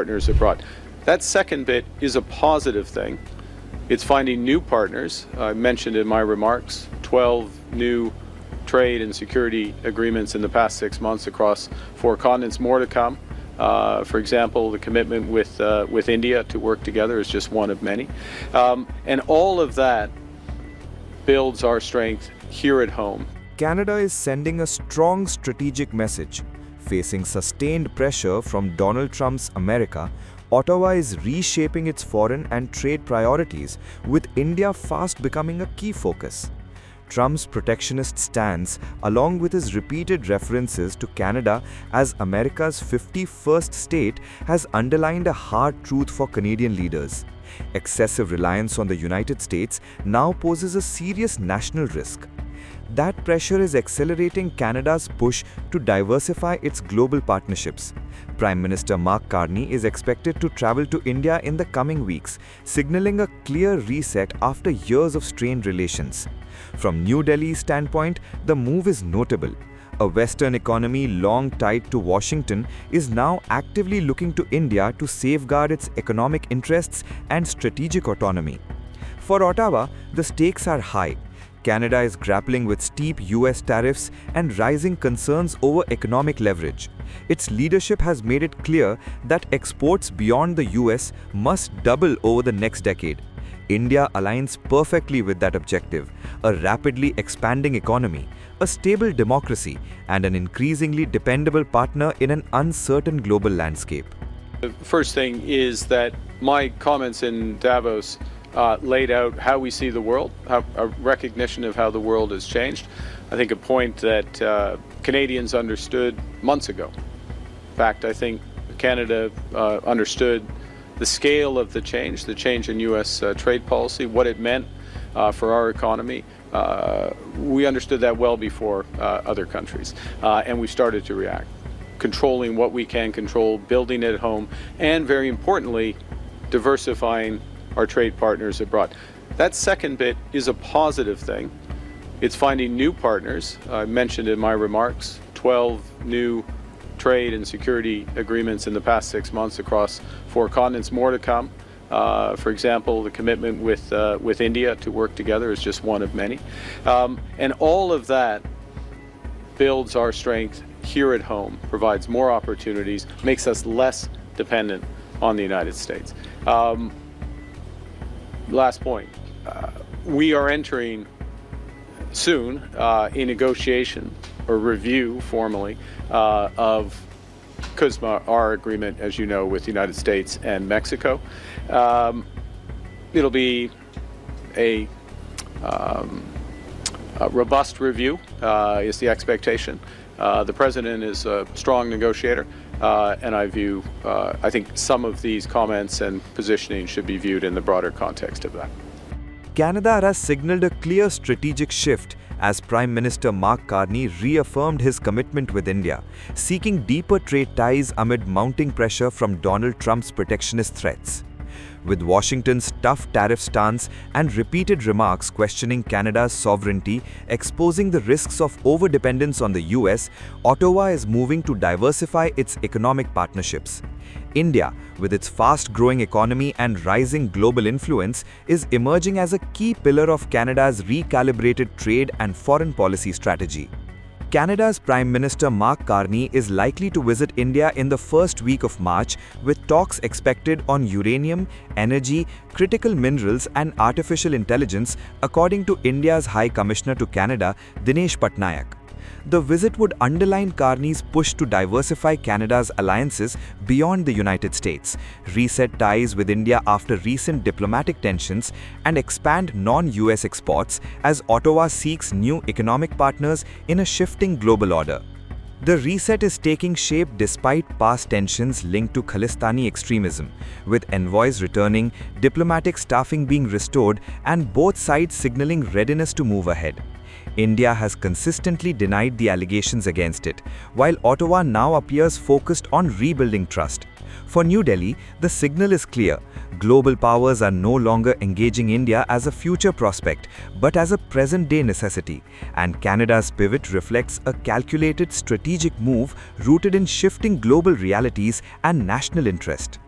partners abroad. That second bit is a positive thing. It's finding new partners. I mentioned in my remarks 12 new trade and security agreements in the past 6 months across 4 continents, more to come. For example, the commitment with India to work together is just one of many. And all of that builds our strength here at home. Canada is sending a strong strategic message. Facing sustained pressure from Donald Trump's America, Ottawa is reshaping its foreign and trade priorities, with India fast becoming a key focus. Trump's protectionist stance, along with his repeated references to Canada as America's 51st state, has underlined a hard truth for Canadian leaders. Excessive reliance on the United States now poses a serious national risk. That pressure is accelerating Canada's push to diversify its global partnerships. Prime Minister Mark Carney is expected to travel to India in the coming weeks, signaling a clear reset after years of strained relations. From New Delhi's standpoint, the move is notable. A Western economy long tied to Washington is now actively looking to India to safeguard its economic interests and strategic autonomy. For Ottawa, the stakes are high. Canada is grappling with steep US tariffs and rising concerns over economic leverage. Its leadership has made it clear that exports beyond the US must double over the next decade. India aligns perfectly with that objective: a rapidly expanding economy, a stable democracy, and an increasingly dependable partner in an uncertain global landscape. The first thing is that my comments in Davos laid out how we see the world, a recognition of how the world has changed. I think a point that Canadians understood months ago. In fact, I think Canada understood the scale of the change in U.S. trade policy, what it meant for our economy. We understood that well before other countries, and we started to react, controlling what we can control, building it at home, and very importantly, diversifying our trade partners abroad. That second bit is a positive thing. It's finding new partners. I mentioned in my remarks 12 new trade and security agreements in the past 6 months across 4 continents, more to come. For example, the commitment with India to work together is just one of many. And all of that builds our strength here at home, provides more opportunities, makes us less dependent on the United States. Last point, we are entering soon a negotiation or review formally of CUSMA, our agreement, as you know, with the United States and Mexico. It'll be a robust review is the expectation. The President is a strong negotiator, and I think some of these comments and positioning should be viewed in the broader context of that. Canada has signaled a clear strategic shift as Prime Minister Mark Carney reaffirmed his commitment with India, seeking deeper trade ties amid mounting pressure from Donald Trump's protectionist threats. With Washington's tough tariff stance and repeated remarks questioning Canada's sovereignty, exposing the risks of overdependence on the US, Ottawa is moving to diversify its economic partnerships. India, with its fast-growing economy and rising global influence, is emerging as a key pillar of Canada's recalibrated trade and foreign policy strategy. Canada's Prime Minister Mark Carney is likely to visit India in the first week of March, with talks expected on uranium, energy, critical minerals and artificial intelligence, according to India's High Commissioner to Canada, Dinesh Patnaik. The visit would underline Carney's push to diversify Canada's alliances beyond the United States, reset ties with India after recent diplomatic tensions, and expand non-US exports as Ottawa seeks new economic partners in a shifting global order. The reset is taking shape despite past tensions linked to Khalistani extremism, with envoys returning, diplomatic staffing being restored, and both sides signaling readiness to move ahead. India has consistently denied the allegations against it, while Ottawa now appears focused on rebuilding trust. For New Delhi, the signal is clear. Global powers are no longer engaging India as a future prospect, but as a present-day necessity, and Canada's pivot reflects a calculated strategic move rooted in shifting global realities and national interest.